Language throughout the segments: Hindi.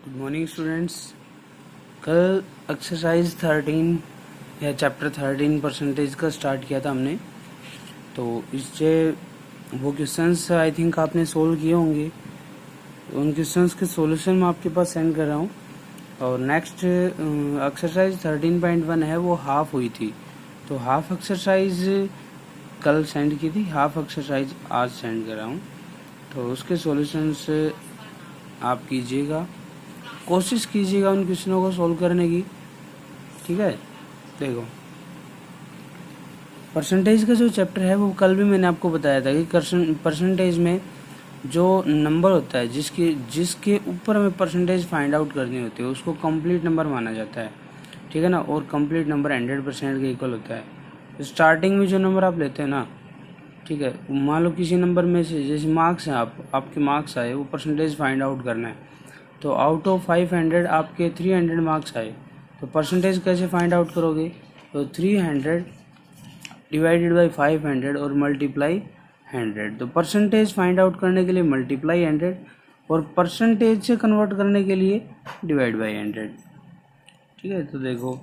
Good morning students. कल एक्सरसाइज 13 या चैप्टर 13 परसेंटेज का स्टार्ट किया था हमने। तो इससे वो क्वेश्चंस आई थिंक आपने सोल्व किए होंगे। उन क्वेश्चंस के सॉल्यूशन मैं आपके पास सेंड कर रहा हूँ। और नेक्स्ट एक्सरसाइज 13.1 है, वो हाफ हुई थी। तो हाफ एक्सरसाइज कल सेंड की थी, हाफ एक्सरसाइज आज सेंड कर रहा हूँ। तो उसके सॉल्यूशंस आप कीजिएगा, कोशिश कीजिएगा उन क्वेश्चनों को सोल्व करने की। ठीक है, देखो परसेंटेज का जो चैप्टर है वो कल भी मैंने आपको बताया था कि परसेंटेज में जो नंबर होता है जिसके ऊपर हमें परसेंटेज फाइंड आउट करनी होती है उसको कंप्लीट नंबर माना जाता है। ठीक है ना, और कंप्लीट नंबर 100% के इक्वल होता है। स्टार्टिंग में जो नंबर आप लेते हैं ना, ठीक है, मान लो किसी नंबर में से जैसे मार्क्स हैं, आपके मार्क्स आए, वो परसेंटेज फाइंड आउट करना है। तो आउट ऑफ 500 आपके 300 मार्क्स आए, तो परसेंटेज कैसे फाइंड आउट करोगे? तो 300 डिवाइडेड बाई 500 और मल्टीप्लाई 100। तो परसेंटेज फाइंड आउट करने के लिए मल्टीप्लाई 100 और परसेंटेज से कन्वर्ट करने के लिए डिवाइड बाई 100। ठीक है, तो देखो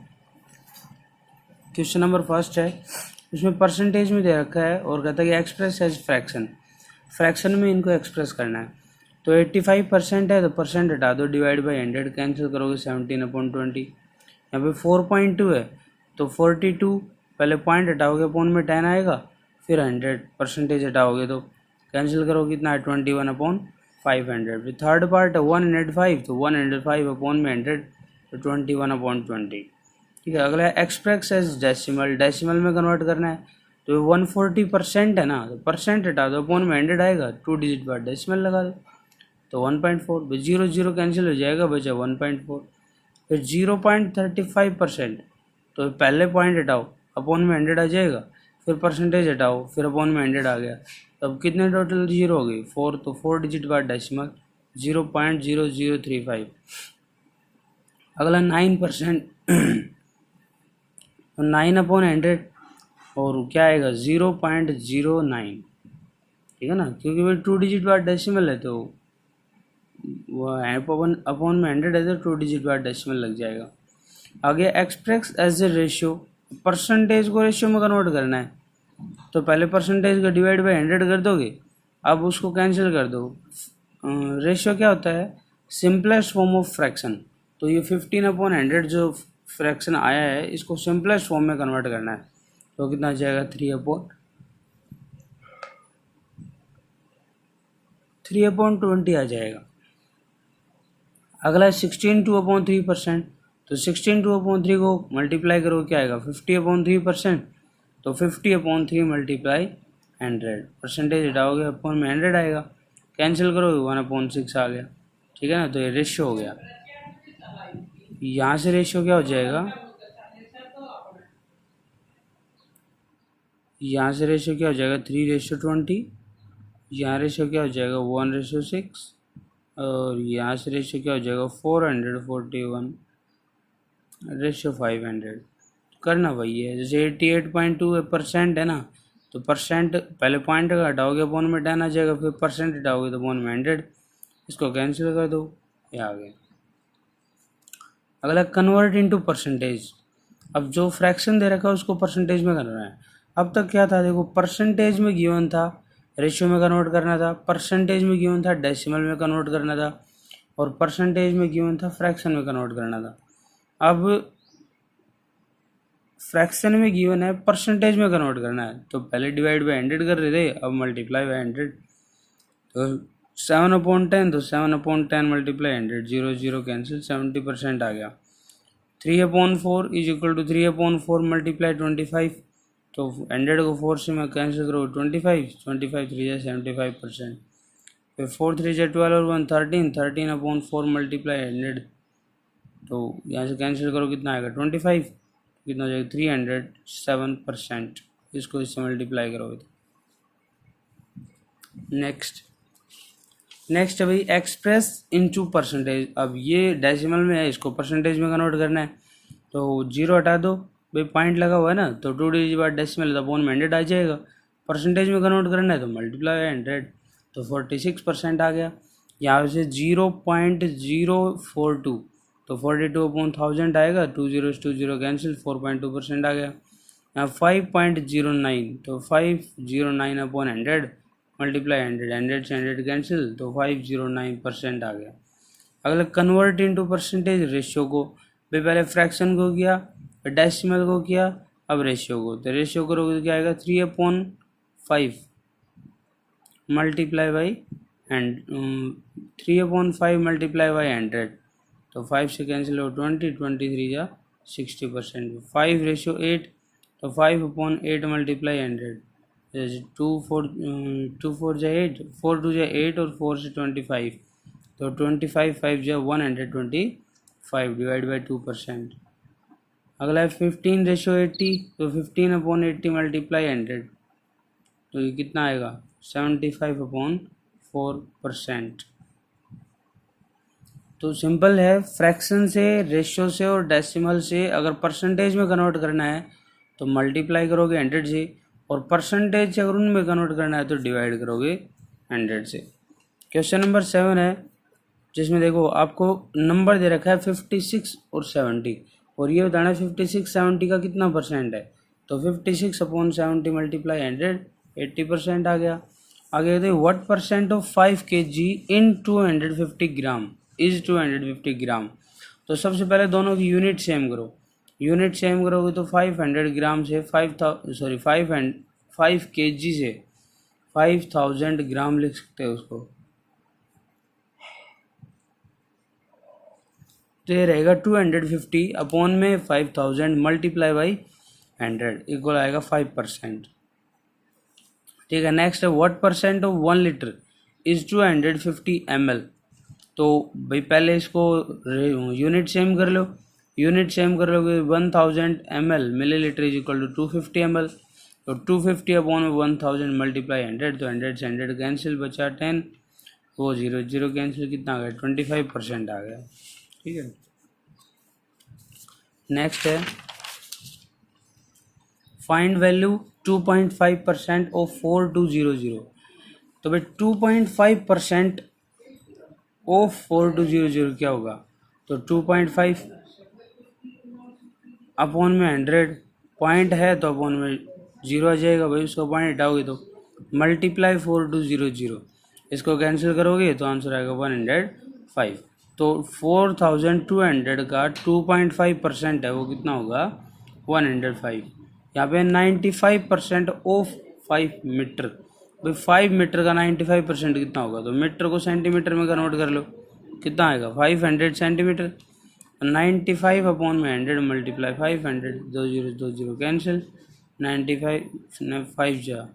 क्वेश्चन नंबर फर्स्ट है, इसमें परसेंटेज में दे रखा है और कहता है कि एक्सप्रेस एज फ्रैक्शन, फ्रैक्शन में इनको एक्सप्रेस करना है। तो 85% है तो परसेंट हटा दो, डिवाइड बाई 100 कैंसिल करोगे 17/20। यहाँ पे 4.2 है तो 42 पहले पॉइंट हटाओगे, अपॉन में 10 आएगा, फिर 100 परसेंटेज हटाओगे तो कैंसिल करोगे कितना है 21/500। फिर थर्ड पार्ट है 105, तो 105 अपॉन में 100 तो 21/20। ठीक है, अगला है एक्सप्रेस एज डेसिमल, डेसिमल में कन्वर्ट करना है। तो 140% है ना, तो परसेंट हटा दो, अपॉन में 100 आएगा, 2 डिजिट बाद डेसिमल लगा दो तो 1.4। 0 0 कैंसिल हो जाएगा, बचा 1.4। फिर 0.35%, तो पहले पॉइंट हटाओ, अपॉन में 100 आ जाएगा, फिर परसेंटेज हटाओ, फिर अपॉन में 100 आ गया। तब कितने टोटल जीरो हो गई? 4, तो 4 डिजिट बाद डेसिमल 0.0035। अगला 9%, तो 9/100 और क्या आएगा 0.09। ठीक है ना, क्योंकि भाई 2 डिजिट बाद डेसिमल है तो वो अपॉन में 100 है तो 2 डिजिट बाद डेसिमल लग जाएगा। आगे express as a ratio, percentage को रेशियो में कन्वर्ट करना है। तो पहले परसेंटेज का डिवाइड बाई 100 कर दोगे, अब उसको कैंसिल कर दो। रेशियो क्या होता है? Simplest form of fraction. तो ये 15/100 जो फ्रैक्शन आया है इसको सिंपलेस्ट फॉर्म में कन्वर्ट करना है। तो कितना आ जाएगा 3/20 आ जाएगा। अगला है 16/3%। तो 16/3 को मल्टीप्लाई करो, क्या आएगा 50/3%। तो 50/3 मल्टीप्लाई 100, परसेंटेज हटाओगे, अपॉन में 100 आएगा, कैंसिल करोगे 1/6 आ गया। ठीक है ना, तो ये रेशियो हो गया। यहाँ से रेशियो क्या हो जाएगा, यहाँ से रेशियो क्या हो जाएगा 3/20। यहाँ रेशियो क्या हो जाएगा 1/6 और यहाँ से रेशियो क्या हो जाएगा 441/500 करना वही है। जैसे 88.2% है ना, तो परसेंट पहले पॉइंट का हटाओगे, अपॉन में 10 आ जाएगा, फिर परसेंट हटाओगे तो अपॉन में 100, इसको कैंसिल कर दो, ये आ गया। अगला कन्वर्ट इनटू परसेंटेज। अब जो फ्रैक्शन दे रखा है उसको परसेंटेज में करना है। अब तक क्या था, देखो परसेंटेज में गिवन था, रेशियो में कन्वर्ट करना था, परसेंटेज में गिवन था, डेसिमल में कन्वर्ट करना था, और परसेंटेज में गिवन था, फ्रैक्शन में कन्वर्ट करना था। अब फ्रैक्शन में गिवन है, परसेंटेज में कन्वर्ट करना है, तो पहले डिवाइड बाई 100 कर रहे थे, अब मल्टीप्लाई बाई 100। तो 7/10, तो 7/10 मल्टीप्लाई 100, 0 0 कैंसिल, 70% आ गया। 3/4 इज इक्वल टू 3/4 मल्टीप्लाई 25। तो 100 को 4 से मैं कैंसिल करूँ 25, 25 3 है 75%। फिर 4 3 से 12 और 1 13, 13/4 मल्टीप्लाई 100। तो यहाँ से कैंसिल करो, कितना आएगा 25, कितना हो जाएगा 307%। इसको इससे मल्टीप्लाई करोगे तो नेक्स्ट है भाई एक्सप्रेस इनटू परसेंटेज। अब ये डेसिमल में है, इसको परसेंटेज में कन्वर्ट करना है। तो 0 हटा दो, भाई पॉइंट लगा हुआ है ना, तो 2 डिजिट बाद डेसिमल तो अपॉन में 100 आ जाएगा। परसेंटेज में कन्वर्ट करना है तो मल्टीप्लाई 100, तो 46% आ गया। यहाँ से 0.042, तो 42/1000 आएगा, 2 0 2 0 कैंसिल, 4.2% आ गया। यहाँ 5.09, तो 509/100 मल्टीप्लाई 100 से 100 कैंसिल, तो 509% आ गया। अगला कन्वर्ट इनटू परसेंटेज, रेशियो को भाई पहले फ्रैक्शन को किया, फिर डेसिमल को किया, अब रेशियो को, तो रेशियो करोगे तो क्या आएगा 3/5 multiply by and 3/5 multiply by 100, तो 5 से कैंसिल हो 20, 23 जा 60%, 5:8, तो 5/8 मल्टीप्लाई 100, जैसे 2 4 जा 8, 4 2 जा 8 और 4 से 25, तो 25 5 जा 125 डिवाइड बाई 2%। अगला है 15:80, तो 15/80 मल्टीप्लाई 100, तो ये कितना आएगा 75/4%। तो सिंपल है, फ्रैक्शन से, रेशियो से और डेसिमल से अगर परसेंटेज में कन्वर्ट करना है तो मल्टीप्लाई करोगे 100 से, और परसेंटेज अगर उनमें कन्वर्ट करना है तो डिवाइड करोगे 100 से। क्वेश्चन नंबर 7 है, जिसमें देखो आपको नंबर दे रखा है 56 और 70, और ये बताना है 56 70 का कितना परसेंट है, तो 56/70 मल्टीप्लाई 100, 80% आ गया। आगे देखो what percent of 5 kg in 250 gram is 250 ग्राम। तो सबसे पहले दोनों की यूनिट सेम करो, यूनिट सेम करोगे तो 500 ग्राम से 5 kg से 5000 ग्राम लिख सकते हो उसको, तो ये रहेगा 250 अपॉन में 5000 मल्टीप्लाई बाई 100 इक्वल आएगा 5%। ठीक है, नेक्स्ट है what percent of 1 litre is 250 ml। तो भाई पहले इसको यूनिट सेम कर लो, यूनिट सेम कर लोगे 1000 ml millilitre is equal to 250 ml, तो 250 अपॉन 1000 मल्टीप्लाई 100, तो 100 से 100 कैंसिल, बचा 10, वो 0 0 कैंसिल, कितना आ गया 25% आ गया। ठीक है, नेक्स्ट है फाइंड वैल्यू 2.5% ऑफ 4200। तो भाई 2.5% ऑफ 4200 क्या होगा, तो 2.5 अपॉन में 100, पॉइंट है तो अपॉन में 0 आ जाएगा भाई, उसका पॉइंट हटाओगे तो मल्टीप्लाई 4200, इसको कैंसिल करोगे तो आंसर आएगा 105। तो 4200 का 2.5% है, वो कितना होगा 105। यहाँ पे 95% ऑफ 5 मीटर, भाई 5 मीटर का 95% कितना होगा, तो मीटर को सेंटीमीटर में कन्वर्ट कर लो, कितना आएगा 500 सेंटीमीटर। 95 अपॉन में 100 मल्टीप्लाई 500, 2 0 2 0 कैंसिल, 95 5 जा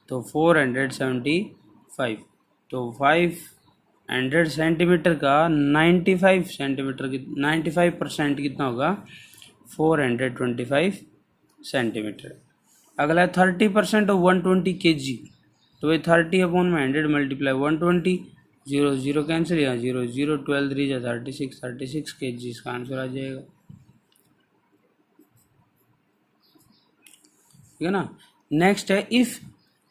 तो 475, तो 500 सेंटीमीटर का 95 सेंटीमीटर की 95% कितना होगा 425 सेंटीमीटर। अगला है 30% ऑफ 120 kg, तो भाई 30 अपॉन में 100 मल्टीप्लाई 120, 0 0 कैंसिल, या 0 0 12 3 जा 36 kg, इसका आंसर आ जाएगा। ठीक है ना। नेक्स्ट है if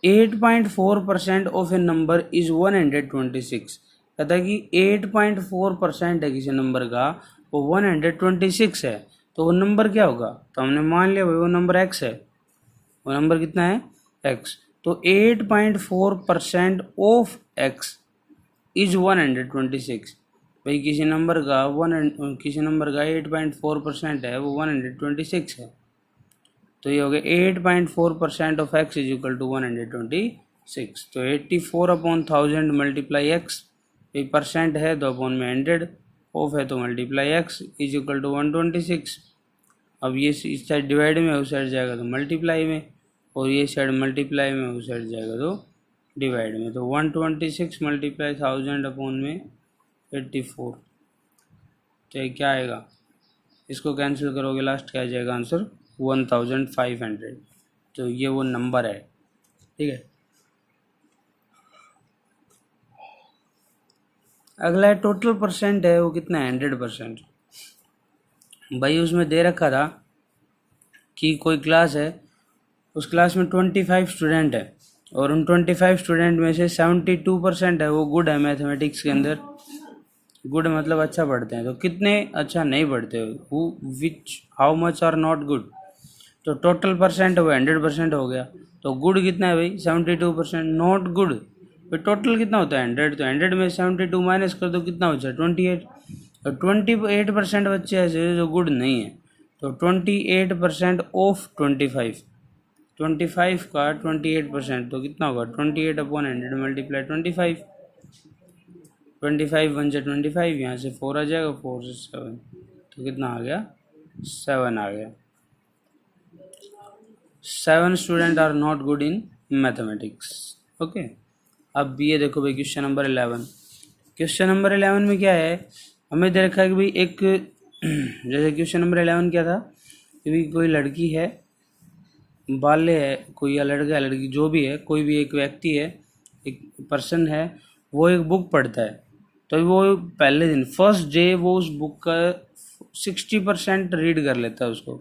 8.4% of A number is 126, कहता है कि 8.4% है किसी नंबर का, वो 126 है, तो वो नंबर क्या होगा, तो हमने मान लिया भाई वो नंबर x है, वो नंबर कितना है x, तो 8.4% ऑफ x इज 126, भाई किसी नंबर का 8.4% है, वो 126 है, तो ये हो गया 8.4% of x is equal to 126, तो 84/1000 मल्टीप्लाई x, परसेंट है तो अपॉन में 100, ऑफ है तो multiply x is equal to 126। अब ये इस साइड डिवाइड में उस साइड जाएगा तो मल्टीप्लाई में, और ये साइड मल्टीप्लाई में उस साइड जाएगा तो डिवाइड में, तो 126 मल्टीप्लाई 1000 अपॉन में 84, तो क्या आएगा, इसको कैंसिल करोगे लास्ट क्या आ जाएगा आंसर 1500, तो ये वो नंबर है। ठीक है, अगला टोटल परसेंट है, वो कितना है 100%। भाई उसमें दे रखा था कि कोई क्लास है, उस क्लास में 25 स्टूडेंट है, और उन 25 स्टूडेंट में से 72% है वो गुड है मैथमेटिक्स के अंदर। गुड मतलब अच्छा पढ़ते हैं। तो कितने अच्छा नहीं पढ़ते, who which how much are not good. तो टोटल परसेंट वो 100% हो गया। तो गुड कितना है भाई 72%, नॉट गुड भाई टोटल कितना होता है 100। तो 100 में 72 माइनस कर दो कितना बचा 28। और 28% बच्चे ऐसे जो गुड नहीं है। तो 28% ऑफ 25, 25 का 28%, तो कितना होगा 28/100 मल्टीप्लाई 25। 25 1 से 25, यहाँ से 4 आ जाएगा, 4 से 7, तो कितना आ गया 7 आ गया। 7 student are not good in mathematics. Okay, अब ये देखो भाई क्वेश्चन नंबर 11। क्वेश्चन नंबर 11 में क्या है, हमें दे रखा है कि भाई एक जैसे क्वेश्चन नंबर 11 क्या था कि भाई कोई लड़की है, बाल्य है कोई, या लड़का है लड़की जो भी है, कोई भी एक व्यक्ति है, एक पर्सन है, वो एक बुक पढ़ता है। तो वो पहले दिन फर्स्ट डे वो उस बुक का 60% रीड कर लेता है उसको,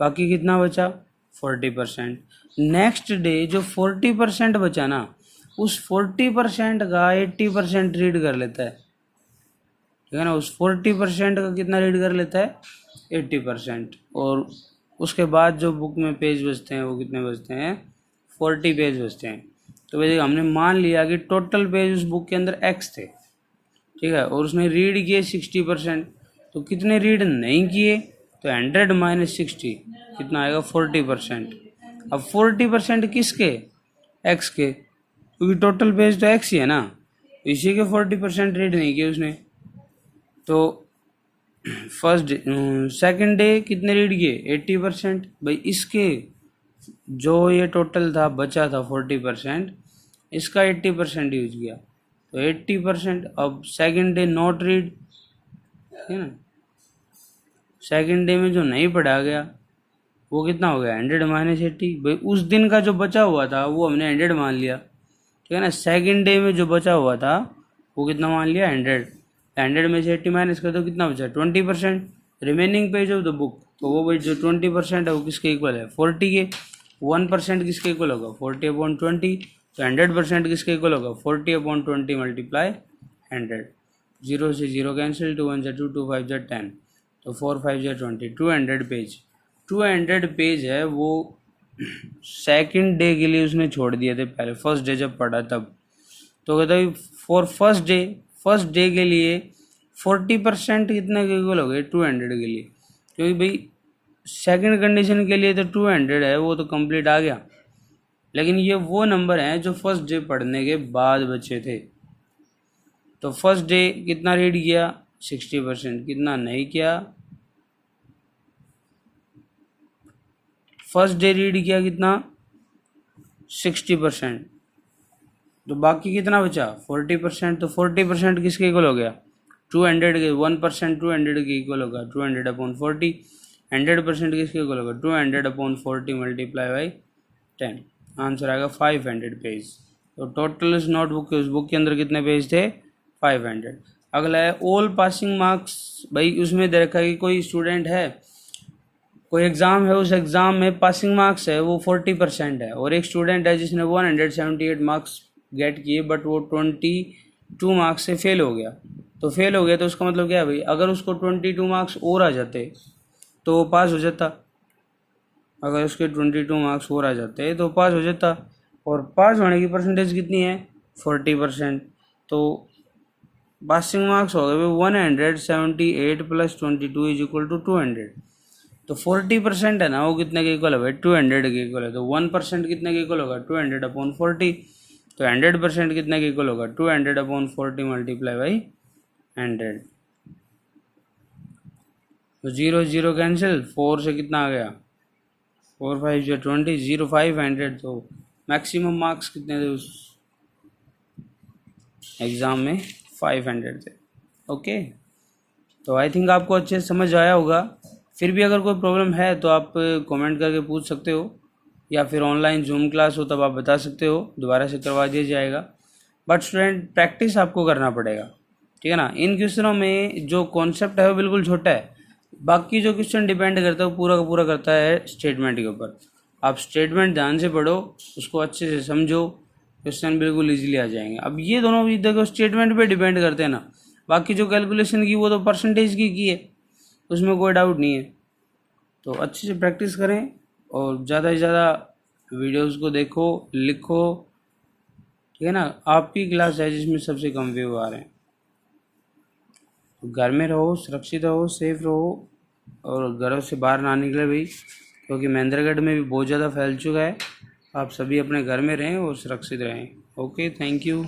बाकी कितना बचा 40%। नेक्स्ट डे जो 40% बचा ना, उस 40% का 80% रीड कर लेता है, ठीक है ना। उस 40% का कितना रीड कर लेता है 80%। और उसके बाद जो बुक में पेज बचते हैं वो कितने बचते हैं 40 पेज बचते हैं। तो वैसे हमने मान लिया कि टोटल पेज उस बुक के अंदर x थे, ठीक है, और उसने रीड किए 60%। तो कितने रीड नहीं किए, तो 100 माइनस 60 कितना आएगा 40%। अब 40% किसके x के, क्योंकि टोटल पेज तो x ही है ना, इसी के 40% रीड नहीं किए उसने। तो फर्स्ट डे सेकेंड डे कितने रीड किए 80%। भाई इसके जो ये टोटल था बचा था 40%, इसका 80% यूज किया तो 80%। अब सेकेंड डे नॉट रीड, है ना, सेकेंड डे में जो नहीं पढ़ा गया वो कितना हो गया 100 माइनस 80। भाई उस दिन का जो बचा हुआ था वो हमने 100 मान लिया, ठीक है ना। सेकेंड डे में जो बचा हुआ था वो कितना मान लिया 100। 100 में से 80 माइनस कर दो कितना बचा 20%। Remaining page of the book, तो वो भाई जो 20% है वो किसके इक्वल है 40 के। 1% किसके इक्वल होगा 40/20। तो 100% किसके इक्वल होगा 40/20 मल्टीप्लाई 100। 0 से 0 कैंसिल, 2 1 से 2, 2 5 से 10, तो 4 5 से 20, 200 पेज। 200 पेज है वो सेकंड डे के लिए उसने छोड़ दिए थे, पहले फर्स्ट डे जब पढ़ा तब। तो कहता है फॉर फर्स्ट डे के लिए 40% कितने के इक्वल हो गए 200 के लिए, क्योंकि भाई सेकंड कंडीशन के लिए तो 200 है वो तो कंप्लीट आ गया, लेकिन ये वो नंबर हैं जो फर्स्ट डे पढ़ने के बाद बचे थे। तो फर्स्ट डे कितना रीड किया 60%, कितना नहीं किया, फर्स्ट डे रीड किया कितना 60%, तो बाकी कितना बचा 40%। तो 40% किसके इक्वल हो गया 200 के। 1% 200 के इक्वल होगा 200/40। 100% किसके इक्वल होगा 200/40 मल्टीप्लाई बाई 10, आंसर आएगा 500 पेज। तो टोटल इस नोटबुक के उस बुक के अंदर कितने पेज थे 500। अगला है ऑल पासिंग मार्क्स। भाई उसमें दे रखा है कि कोई स्टूडेंट है, कोई एग्ज़ाम है, उस एग्ज़ाम में पासिंग मार्क्स है वो 40% है, और एक स्टूडेंट है जिसने 178 मार्क्स गेट किए बट वो 22 मार्क्स से फेल हो गया। तो फेल हो गया तो उसका मतलब क्या है भाई, अगर उसको 22 मार्क्स और आ जाते तो वो पास हो जाता। अगर उसके 22 मार्क्स और आ जाते तो पास हो जाता, और पास होने की परसेंटेज कितनी है 40%। तो पासिंग मार्क्स हो गए 178 + 22 = 200। तो 40% है ना वो कितने के इक्वल है भाई 200 के इक्वल है। तो 1% कितने के इक्वल होगा 200/40। तो 100% कितने के इक्वल होगा 200/40 मल्टीप्लाई बाई 100। तो 0 0 कैंसिल, 4 से कितना आ गया 4 5 से 20, 0 500। तो मैक्सिमम मार्क्स कितने थे उस एग्ज़ाम में 500 थे। ओके, तो आई थिंक आपको अच्छे से समझ आया होगा। फिर भी अगर कोई प्रॉब्लम है तो आप कमेंट करके पूछ सकते हो, या फिर ऑनलाइन जूम क्लास हो तब आप बता सकते हो, दोबारा से करवा दिया जाएगा। बट स्टूडेंट प्रैक्टिस आपको करना पड़ेगा, ठीक है ना। इन क्वेश्चनों में जो कॉन्सेप्ट है वो बिल्कुल छोटा है, बाकी जो क्वेश्चन डिपेंड करता है वो पूरा का पूरा करता है स्टेटमेंट के ऊपर। आप स्टेटमेंट ध्यान से पढ़ो, उसको अच्छे से समझो, क्वेश्चन बिल्कुल इजीली आ जाएंगे। अब ये दोनों भी देखो स्टेटमेंट पे डिपेंड करते हैं ना, बाकी जो कैलकुलेशन की वो तो परसेंटेज की है, उसमें कोई डाउट नहीं है। तो अच्छे से प्रैक्टिस करें और ज़्यादा से ज़्यादा वीडियोस को देखो, लिखो, ठीक है ना। आपकी क्लास है जिसमें सबसे कम व्यू आ रहे हैं। तो घर में रहो, सुरक्षित रहो, सेफ रहो और घरों से बाहर ना निकले भाई, क्योंकि महेंद्रगढ़ में भी बहुत ज़्यादा फैल चुका है। आप सभी अपने घर में रहें और सुरक्षित रहें। Okay, thank you.